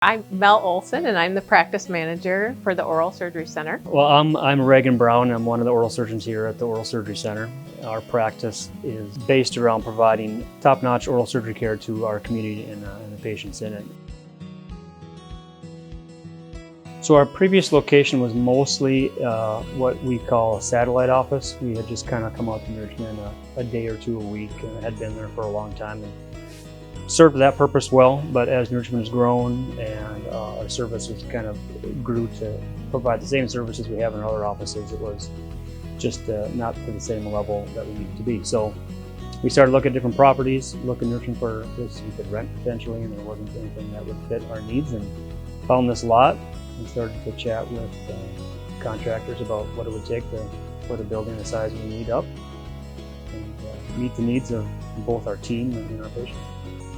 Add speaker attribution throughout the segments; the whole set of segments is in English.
Speaker 1: I'm Mel Olson, and I'm the practice manager for the Oral Surgery Center.
Speaker 2: Well, I'm Regan Brown. I'm one of the oral surgeons here at the Oral Surgery Center. Our practice is based around providing top-notch oral surgery care to our community and the patients in it. So our previous location was mostly what we call a satellite office. We had just kind of come out to Richmond a day or two a week and had been there for a long time and served that purpose well. But as Richmond has grown and our services kind of grew to provide the same services we have in our other offices, it was just not to the same level that we needed to be. So we started looking at different properties, looking for places we could rent potentially, and there wasn't anything that would fit our needs, and found this lot and started to chat with contractors about what it would take to put a building the size we need up and meet the needs of both our team and our patients.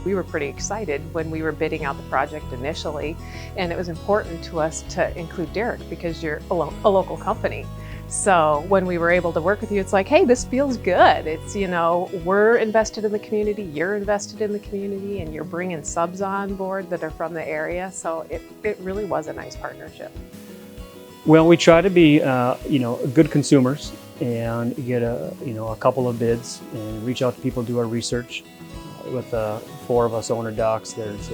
Speaker 1: We were pretty excited when we were bidding out the project initially, and it was important to us to include Derrick because you're a local company. So when we were able to work with you, it's like, hey, this feels good. It's, you know, we're invested in the community, you're invested in the community, and you're bringing subs on board that are from the area. So it really was a nice partnership.
Speaker 2: Well, we try to be, good consumers and get a couple of bids and reach out to people, do our research. With 4 of us owner docs, there's,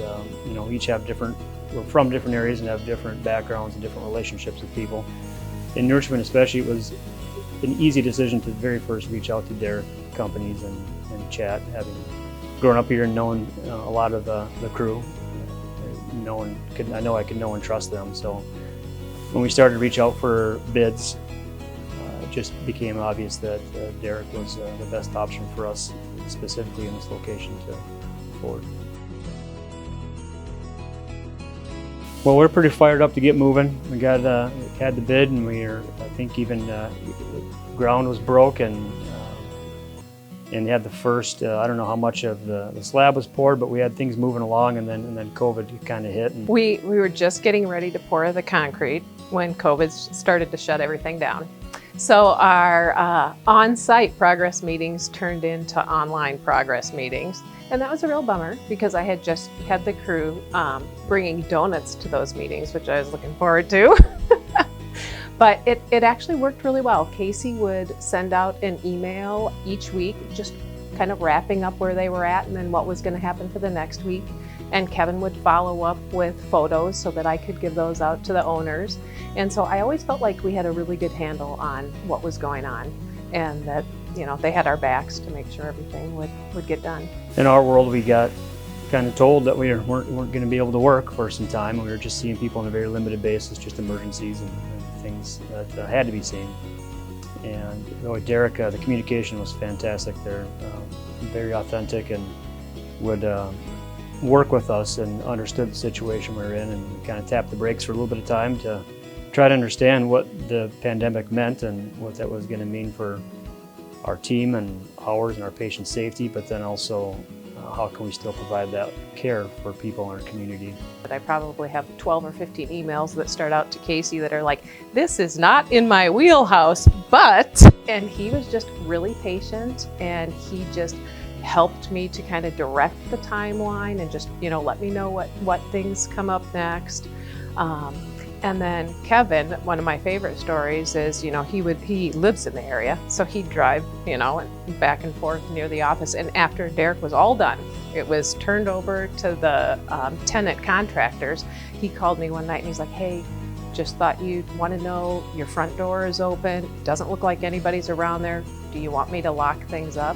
Speaker 2: each have we're from different areas and have different backgrounds and different relationships with people. In Richmond especially, it was an easy decision to very first reach out to Derrick companies and chat, having grown up here and knowing a lot of the crew. I know I could know and trust them. So when we started to reach out for bids, it just became obvious that Derrick was the best option for us, specifically in this location, to afford. Well, we're pretty fired up to get moving. We had the bid, and I think even the ground was broke, and they had the first. I don't know how much of the slab was poured, but we had things moving along, and then COVID kind of hit. And
Speaker 1: we were just getting ready to pour the concrete when COVID started to shut everything down. So our on-site progress meetings turned into online progress meetings. And that was a real bummer because I had just had the crew bringing donuts to those meetings, which I was looking forward to. But it actually worked really well. Casey would send out an email each week, just kind of wrapping up where they were at and then what was going to happen for the next week. And Kevin would follow up with photos so that I could give those out to the owners. And so I always felt like we had a really good handle on what was going on, and that they had our backs to make sure everything would get done.
Speaker 2: In our world, we got kind of told that we weren't going to be able to work for some time, and we were just seeing people on a very limited basis, just emergencies and things that had to be seen. And with Derrick, the communication was fantastic. They're very authentic and would work with us and understood the situation we were in, and kind of tapped the brakes for a little bit of time to try to understand what the pandemic meant and what that was going to mean for our team and ours and our patient safety, but then also how can we still provide that care for people in our community.
Speaker 1: I probably have 12 or 15 emails that start out to Casey that are like, this is not in my wheelhouse, but, and he was just really patient, and he just helped me to kind of direct the timeline and just, let me know what things come up next. And then Kevin, one of my favorite stories is, he lives in the area, so he'd drive, back and forth near the office. And after Derrick was all done, it was turned over to the tenant contractors. He called me one night and he's like, hey, just thought you'd want to know your front door is open. Doesn't look like anybody's around there. Do you want me to lock things up?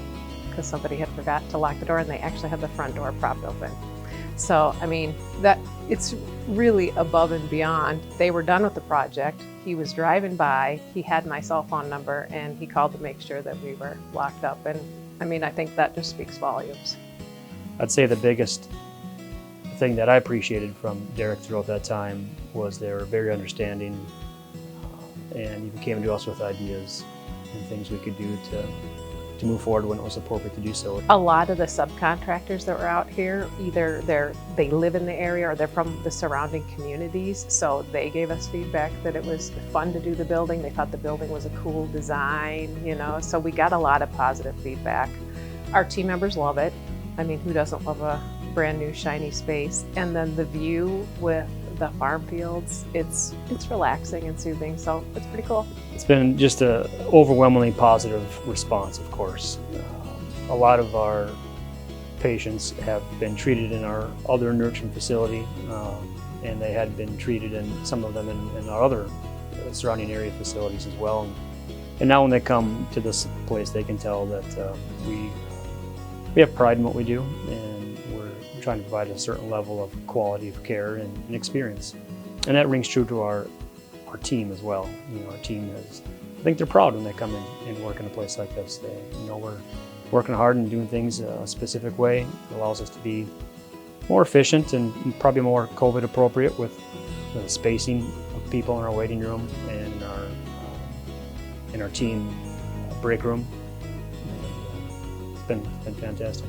Speaker 1: Because somebody had forgot to lock the door, and they actually had the front door propped open. So, it's really above and beyond. They were done with the project. He was driving by, he had my cell phone number, and he called to make sure that we were locked up. And I think that just speaks volumes.
Speaker 2: I'd say the biggest thing that I appreciated from Derrick throughout that time was they were very understanding, and even came to us with ideas and things we could do to move forward when it was appropriate to do so.
Speaker 1: A lot of the subcontractors that were out here, either they live in the area or they're from the surrounding communities, so they gave us feedback that it was fun to do the building. They thought the building was a cool design, so we got a lot of positive feedback. Our team members love it. Who doesn't love a brand new shiny space. And then the view with the farm fields, it's relaxing and soothing, so it's pretty cool.
Speaker 2: It's been just a overwhelmingly positive response, of course. A lot of our patients have been treated in our other nursing facility, and they had been treated in some of them in our other surrounding area facilities as well. And now when they come to this place, they can tell that we have pride in what we do, and we're trying to provide a certain level of quality of care and experience. And that rings true to our team as well. You know, our team is, I think they're proud when they come in and work in a place like this. They, you know, we're working hard and doing things a specific way. It allows us to be more efficient and probably more COVID appropriate with the spacing of people in our waiting room and in our team break room. And, it's been fantastic.